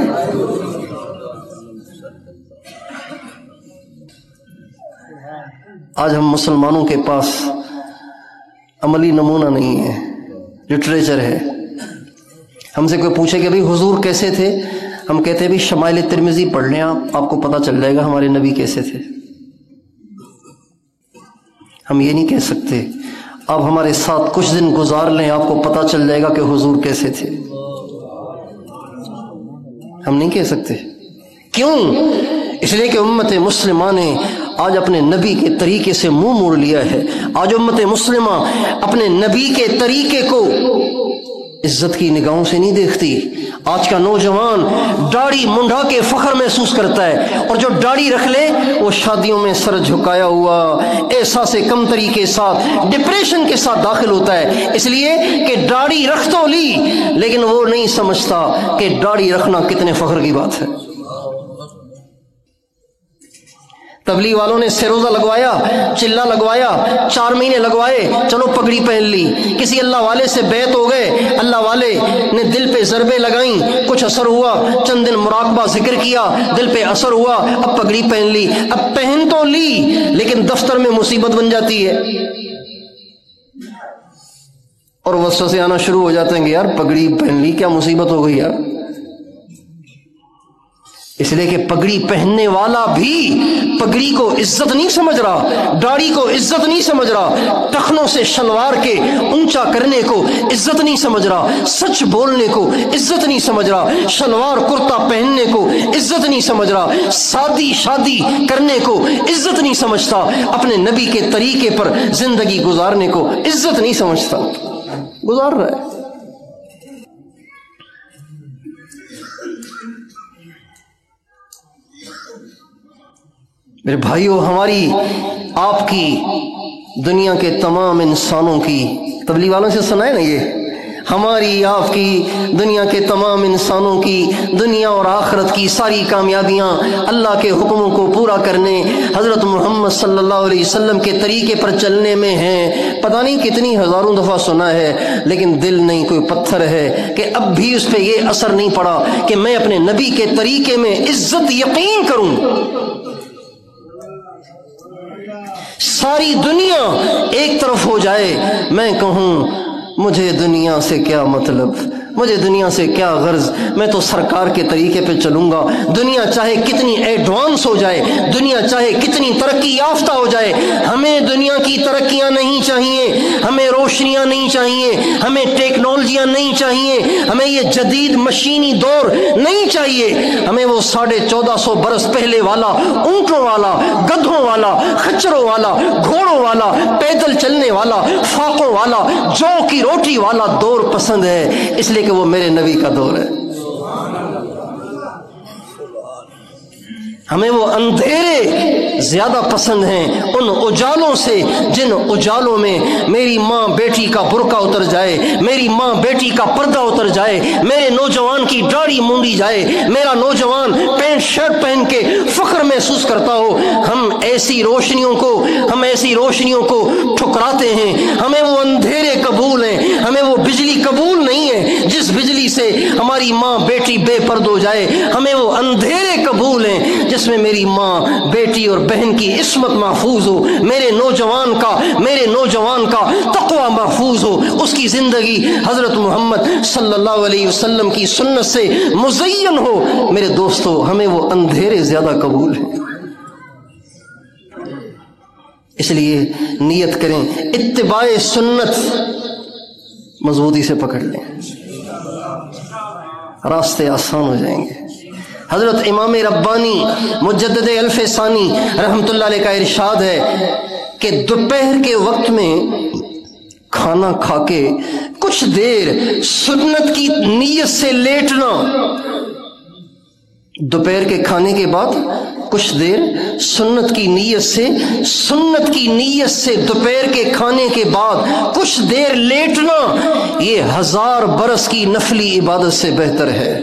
آج ہم مسلمانوں کے پاس عملی نمونہ نہیں ہے، لٹریچر ہے. ہم سے کوئی پوچھے کہ بھئی حضور کیسے تھے، ہم کہتے ہیں بھی شمائل ترمذی پڑھ لیں آپ کو پتہ چل جائے گا ہمارے نبی کیسے تھے. ہم یہ نہیں کہہ سکتے آپ ہمارے ساتھ کچھ دن گزار لیں آپ کو پتہ چل جائے گا کہ حضور کیسے تھے. ہم نہیں کہہ سکتے. کیوں؟ اس لیے کہ امت مسلمہ نے آج اپنے نبی کے طریقے سے منہ موڑ لیا ہے. آج امت مسلمہ اپنے نبی کے طریقے کو عزت کی نگاہوں سے نہیں دیکھتی. آج کا نوجوان داڑھی منڈا کے فخر محسوس کرتا ہے، اور جو داڑھی رکھ لے وہ شادیوں میں سر جھکایا ہوا احساس کمتری کے ساتھ ڈپریشن کے ساتھ داخل ہوتا ہے، اس لیے کہ داڑھی رکھ تو لی لیکن وہ نہیں سمجھتا کہ داڑھی رکھنا کتنے فخر کی بات ہے. تبلیغ والوں نے سروزہ لگوایا، چلہ لگوایا، 4 مہینے لگوائے، چلو پگڑی پہن لی. کسی اللہ والے سے بیعت ہو گئے، اللہ والے نے دل پہ ضربیں لگائیں، کچھ اثر ہوا، چند دن مراقبہ ذکر کیا، دل پہ اثر ہوا، اب پگڑی پہن لی. اب پہن تو لی لیکن دفتر میں مصیبت بن جاتی ہے اور وسوسے آنا شروع ہو جاتے ہیں کہ یار پگڑی پہن لی، کیا مصیبت ہو گئی یار. اس لیے کہ پگڑی پہننے والا بھی پگڑی کو عزت نہیں سمجھ رہا، داڑھی کو عزت نہیں سمجھ رہا، ٹخنوں سے شلوار کے اونچا کرنے کو عزت نہیں سمجھ رہا، سچ بولنے کو عزت نہیں سمجھ رہا، شلوار کرتا پہننے کو عزت نہیں سمجھ رہا، سادی شادی کرنے کو عزت نہیں سمجھتا، اپنے نبی کے طریقے پر زندگی گزارنے کو عزت نہیں سمجھتا، گزار رہا ہے. میرے بھائیو، ہماری آپ کی دنیا کے تمام انسانوں کی، تبلیغ والوں سے سنا ہے نا یہ، ہماری آپ کی دنیا کے تمام انسانوں کی دنیا اور آخرت کی ساری کامیابیاں اللہ کے حکموں کو پورا کرنے، حضرت محمد صلی اللہ علیہ وسلم کے طریقے پر چلنے میں ہیں. پتہ نہیں کتنی ہزاروں دفعہ سنا ہے لیکن دل نہیں، کوئی پتھر ہے کہ اب بھی اس پہ یہ اثر نہیں پڑا کہ میں اپنے نبی کے طریقے میں عزت یقین کروں. ساری دنیا ایک طرف ہو جائے، میں کہوں مجھے دنیا سے کیا مطلب، مجھے دنیا سے کیا غرض، میں تو سرکار کے طریقے پہ چلوں گا. دنیا چاہے کتنی ایڈوانس ہو جائے، دنیا چاہے کتنی ترقی یافتہ ہو جائے، ہمیں دنیا کی ترقیاں نہیں چاہیے، ہمیں روشنیاں نہیں چاہیے، ہمیں ٹیکنالوجیاں نہیں چاہیے، ہمیں یہ جدید مشینی دور نہیں چاہیے. ہمیں وہ 1450 برس پہلے والا، اونٹوں والا، گدھوں والا، خچروں والا، گھوڑوں والا، پیدل چلنے والا، فاقوں والا، جو کی روٹی والا دور پسند ہے، اس لیے کہ وہ میرے نبی کا دور ہے. ہمیں وہ اندھیرے زیادہ پسند ہیں ان اجالوں سے جن اجالوں میں میری ماں بیٹی کا برقع اتر جائے، میری ماں بیٹی کا پردہ اتر جائے، میرے نوجوان کی داڑھی مونڈی جائے، میرا نوجوان پینٹ شرٹ پہن کے فخر محسوس کرتا ہو. ہم ایسی روشنیوں کو ٹھکراتے ہیں. ہمیں وہ اندھیرے قبول ہیں، ہمیں وہ بجلی قبول نہیں ہے جس بجلی سے ہماری ماں بیٹی بے پرد ہو جائے. ہمیں وہ اندھیرے قبول ہیں جس میں میری ماں بیٹی اور بہن کی عصمت محفوظ ہو، میرے نوجوان کا تقوی محفوظ ہو، اس کی زندگی حضرت محمد صلی اللہ علیہ وسلم کی سنت سے مزین ہو. میرے دوستو، ہمیں وہ اندھیرے زیادہ قبول ہیں. اس لیے نیت کریں، اتباع سنت مضبوطی سے پکڑ لیں، راستے آسان ہو جائیں گے. حضرت امام ربانی مجدد الف ثانی رحمۃ اللہ علیہ کا ارشاد ہے کہ دوپہر کے وقت میں کھانا کھا کے کچھ دیر سنت کی نیت سے لیٹنا، دوپہر کے کھانے کے بعد کچھ دیر سنت کی نیت سے دوپہر کے کھانے کے بعد کچھ دیر لیٹنا، یہ 1000 برس کی نفلی عبادت سے بہتر ہے.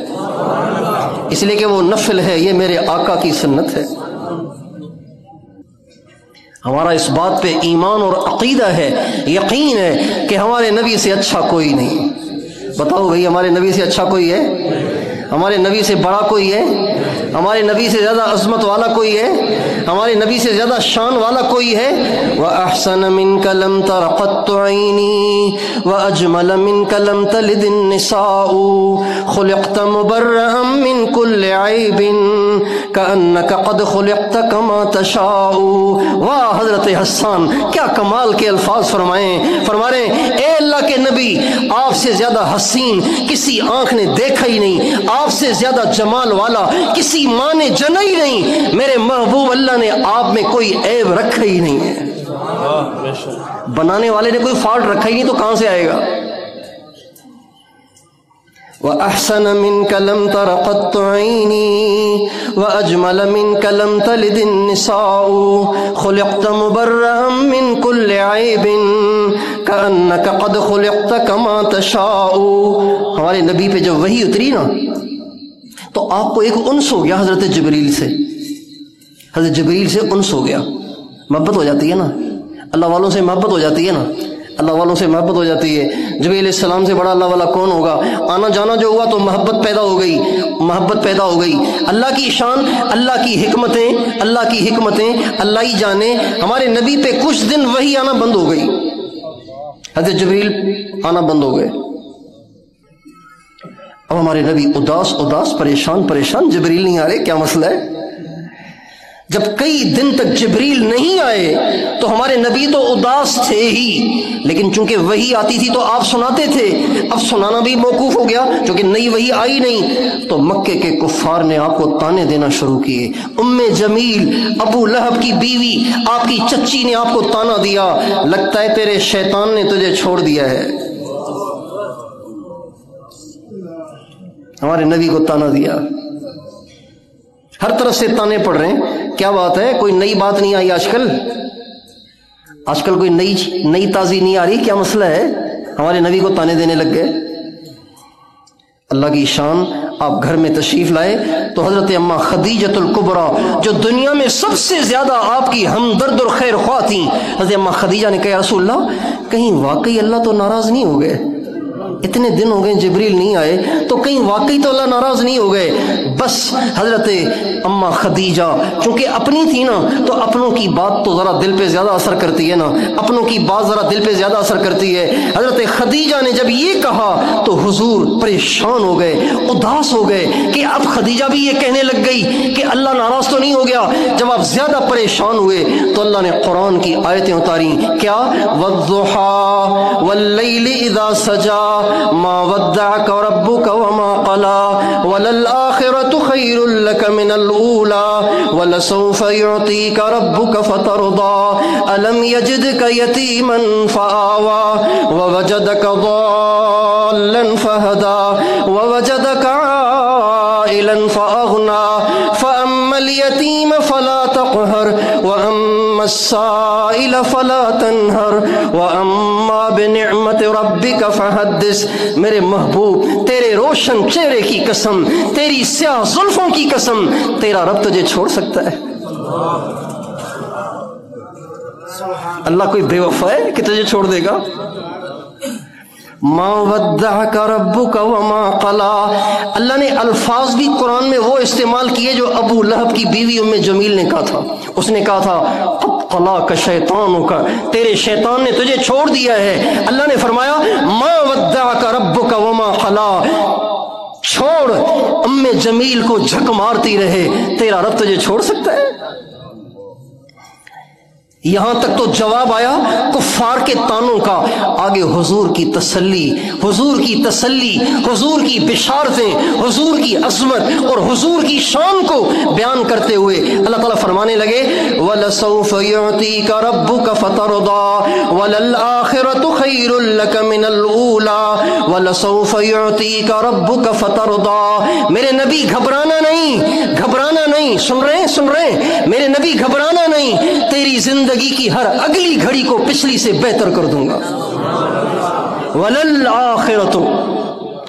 اس لیے کہ وہ نفل ہے، یہ میرے آقا کی سنت ہے. ہمارا اس بات پہ ایمان اور عقیدہ ہے، یقین ہے کہ ہمارے نبی سے اچھا کوئی نہیں۔ بتاؤ بھائی، ہمارے نبی سے اچھا کوئی ہے؟ ہمارے نبی سے بڑا کوئی ہے؟ ہمارے نبی سے زیادہ عظمت والا کوئی ہے؟ ہمارے نبی سے زیادہ شان والا کوئی ہے؟ وَأَحْسَنَ مِنْكَ لَمْ تَرَ قَطُّ عَيْنِي وَأَجْمَلَ مِنْكَ لَمْ تَلِدِ النِّسَاءُ خُلِقْتَ مُبَرَّأً مِنْ كُلِّ عَيْبٍ كَأَنَّكَ قَدْ خُلِقْتَ كَمَا تَشَاءُ۔ واہ حضرت حسان کیا کمال کے الفاظ فرما رہے ہیں، اے اللہ کے نبی، آپ سے زیادہ حسین کسی آنکھ نے دیکھا ہی نہیں، آپ سے زیادہ جمال والا کسی ماں نے جنا ہی نہیں، میرے محبوب اللہ نے آپ میں کوئی عیب رکھا ہی نہیں ہے۔ بنانے والے نے کوئی فالٹ رکھا ہی نہیں تو کہاں سے آئے گا؟ وَأَحْسَنَ مِنْكَ لَمْ تَرَ قَطُّ عَيْنِي وَأَجْمَلَ مِنْكَ لَمْ تَلِدِ النِّسَاءُ خُلِقْتَ مُبَرَّأً مِنْ كُلِّ عَيْبٍ كَأَنَّكَ قَدْ خُلِقْتَ كَمَا تَشَاءُ۔ ہمارے نبی پہ جب وحی اتری نا تو آپ کو ایک انس ہو گیا حضرت جبریل سے، حضرت جبریل سے انس ہو گیا، محبت ہو جاتی ہے نا، اللہ والوں سے محبت ہو جاتی ہے نا، اللہ والوں سے محبت ہو جاتی ہے۔ جبریل علیہ السلام سے بڑا اللہ والا کون ہوگا؟ آنا جانا جو ہوا تو محبت پیدا ہو گئی، محبت پیدا ہو گئی۔ اللہ کی شان، اللہ کی حکمتیں، اللہ کی حکمتیں اللہ ہی جانے۔ ہمارے نبی پہ کچھ دن وحی آنا بند ہو گئی، حضرت جبریل آنا بند ہو گئے۔ اب ہمارے نبی اداس پریشان، جبریل نہیں آ رہے، کیا مسئلہ ہے؟ جب کئی دن تک جبریل نہیں آئے تو ہمارے نبی تو اداس تھے ہی، لیکن چونکہ وحی آتی تھی تو آپ سناتے تھے، اب سنانا بھی موقوف ہو گیا چونکہ نئی وحی آئی نہیں، تو مکے کے کفار نے آپ کو تانے دینا شروع کیے۔ ام جمیل، ابو لہب کی بیوی، آپ کی چچی نے آپ کو تانا دیا، لگتا ہے تیرے شیطان نے تجھے چھوڑ دیا ہے۔ ہمارے نبی کو تانا دیا، ہر طرف سے تانے پڑ رہے ہیں۔ کیا بات ہے؟ کوئی نئی بات نہیں آئی آج کل کوئی نئی تازی نہیں آ رہی، کیا مسئلہ ہے؟ ہمارے نبی کو تانے دینے لگ گئے۔ اللہ کی شان، آپ گھر میں تشریف لائے تو حضرت اماں خدیجۃ الکبریٰ جو دنیا میں سب سے زیادہ آپ کی ہمدرد اور خیر خواہ تھیں، حضرت اماں خدیجہ نے کہا رسول اللہ کہیں واقعی اللہ تو ناراض نہیں ہو گئے؟ اتنے دن ہو گئے جبریل نہیں آئے تو کہیں واقعی تو اللہ ناراض نہیں ہو گئے؟ بس حضرت اماں خدیجہ چونکہ اپنی تھی نا تو اپنوں کی بات تو ذرا دل پہ زیادہ اثر کرتی ہے نا، اپنوں کی بات ذرا دل پہ زیادہ اثر کرتی ہے۔ حضرت خدیجہ نے جب یہ کہا تو حضور پریشان ہو گئے، اداس ہو گئے کہ اب خدیجہ بھی یہ کہنے لگ گئی کہ اللہ ناراض تو نہیں ہو گیا۔ جب آپ زیادہ پریشان ہوئے تو اللہ نے قرآن کی آیتیں اتاری، کیا؟ وَالضُّحَىٰ وَاللَّيْلِ إِذَا سَجَىٰ ما ودعك ربك وما قلى وللآخرة خير لك من الأولى ولسوف يعطيك ربك فترضى ألم يجدك يتيما فآوى ووجدك ضالا فهدى ووجدك عائلا فأغنى فأما اليتيم فلا تقهر وأما السائل فلا تنهر وأما بنعمة ربك فحدث۔ میرے محبوب تیرے روشن چہرے کی قسم، تیری سیاہ زلفوں کی قسم، تیرا رب تجھے چھوڑ سکتا ہے؟ اللہ کوئی بے وفا ہے کہ تجھے چھوڑ دے گا؟ ما ودعک ربک وما قلی۔ اللہ نے الفاظ بھی قرآن میں وہ استعمال کیے جو ابو لہب کی بیوی ام جمیل نے کہا تھا۔ اس نے کہا تھا قد قلاک شیطانک، تیرے شیطان نے تجھے چھوڑ دیا ہے۔ اللہ نے فرمایا ما ودعک ربک وما قلی، چھوڑ ام جمیل کو جھک مارتی رہے، تیرا رب تجھے چھوڑ سکتا ہے؟ یہاں تک تو جواب آیا کفار کے تانوں کا، آگے حضور کی تسلی، حضور کی تسلی، حضور کی بشارتیں، حضور کی عظمت اور حضور کی شان کو بیان کرتے ہوئے اللہ تعالیٰ فرمانے لگے وَلَسَوْفَ يُعْطِيكَ رَبُّكَ فَتَرْضَىٰ وَلَلْآخِرَةُ خَيْرٌ لَكَ مِنَ الْأُولَىٰ وَلَسَوْفَ يُعْطِيكَ رَبُّكَ فَتَرْضَىٰ۔ میرے نبی گھبرانا نہیں، گھبرانا نہیں، سن رہے ہیں میرے نبی گھبرانا نہیں، تیری زندگی کی ہر اگلی گھڑی کو پچھلی سے بہتر کر دوں گا۔ وَلَلْآخِرَةُ،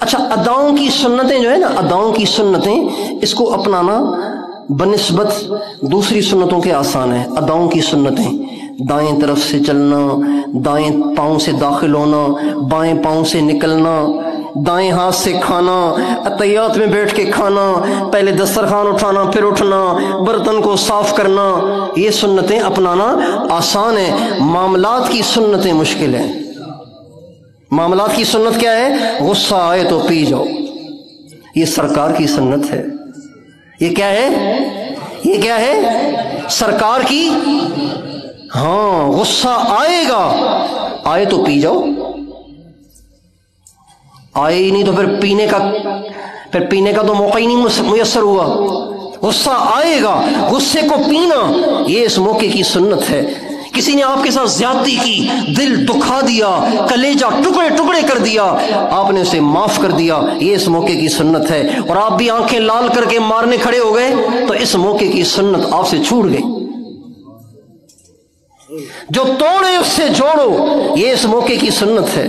اچھا، اداؤں کی سنتیں جو ہے نا، اداؤں کی سنتیں، اس کو اپنانا بنسبت دوسری سنتوں کے آسان ہے۔ اداؤں کی سنتیں، دائیں طرف سے چلنا، دائیں پاؤں سے داخل ہونا، بائیں پاؤں سے نکلنا، دائیں ہاتھ سے کھانا، اتحیات میں بیٹھ کے کھانا، پہلے دسترخوان اٹھانا پھر اٹھنا، برتن کو صاف کرنا، یہ سنتیں اپنانا آسان ہے۔ معاملات کی سنتیں مشکل ہیں۔ معاملات کی سنت کیا ہے؟ غصہ آئے تو پی جاؤ، یہ سرکار کی سنت ہے۔ یہ کیا ہے؟ یہ کیا ہے؟ سرکار کی۔ ہاں، غصہ آئے گا، آئے تو پی جاؤ، آئے ہی نہیں تو پھر پینے کا تو موقع ہی نہیں میسر ہوا۔ غصہ آئے گا، غصے کو پینا، یہ اس موقع کی سنت ہے۔ کسی نے آپ کے ساتھ زیادتی کی، دل دکھا دیا، کلیجہ ٹکڑے ٹکڑے کر دیا، آپ نے اسے معاف کر دیا، یہ اس موقع کی سنت ہے۔ اور آپ بھی آنکھیں لال کر کے مارنے کھڑے ہو گئے تو اس موقع کی سنت آپ سے چھوٹ گئی۔ جو توڑے اس سے جوڑو، یہ اس موقع کی سنت ہے۔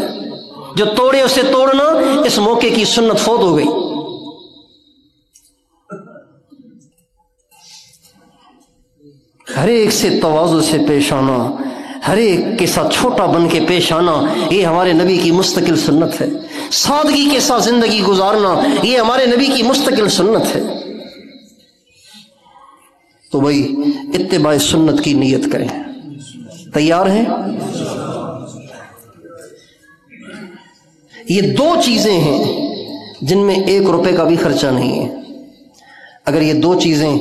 جو توڑے اس سے توڑنا، اس موقع کی سنت فوت ہو گئی۔ ہر ایک سے تواضع سے پیش آنا، ہر ایک کے ساتھ چھوٹا بن کے پیش آنا، یہ ہمارے نبی کی مستقل سنت ہے۔ سادگی کے ساتھ زندگی گزارنا، یہ ہمارے نبی کی مستقل سنت ہے۔ تو بھائی اتباع سنت کی نیت کریں۔ تیار ہیں؟ یہ دو چیزیں ہیں جن میں 1 روپے کا بھی خرچہ نہیں ہے۔ اگر یہ دو چیزیں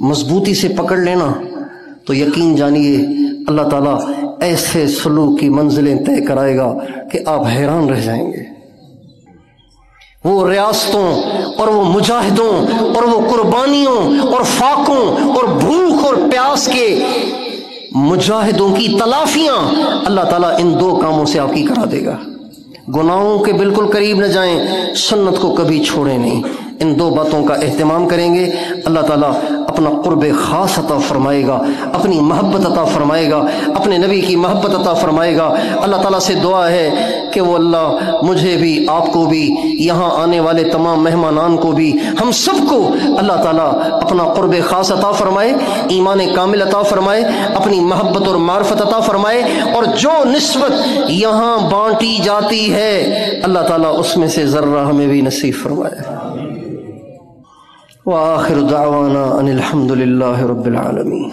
مضبوطی سے پکڑ لینا تو یقین جانیے اللہ تعالیٰ ایسے سلوک کی منزلیں طے کرائے گا کہ آپ حیران رہ جائیں گے۔ وہ ریاستوں اور وہ مجاہدوں اور وہ قربانیوں اور فاقوں اور بھوک اور پیاس کے مجاہدوں کی تلافیاں اللہ تعالیٰ ان 2 کاموں سے آپ کی کرا دے گا۔ گناہوں کے بالکل قریب نہ جائیں، سنت کو کبھی چھوڑیں نہیں۔ ان 2 باتوں کا اہتمام کریں گے، اللہ تعالیٰ اپنا قرب خاص عطا فرمائے گا، اپنی محبت عطا فرمائے گا، اپنے نبی کی محبت عطا فرمائے گا۔ اللہ تعالیٰ سے دعا ہے کہ وہ اللہ مجھے بھی، آپ کو بھی، یہاں آنے والے تمام مہمانان کو بھی، ہم سب کو اللہ تعالیٰ اپنا قرب خاص عطا فرمائے، ایمان کامل عطا فرمائے، اپنی محبت اور معرفت عطا فرمائے، اور جو نسبت یہاں بانٹی جاتی ہے اللہ تعالیٰ اس میں سے ذرہ ہمیں بھی نصیب فرمائے۔ وآخر دعوانا ان الحمد للہ رب العالمین۔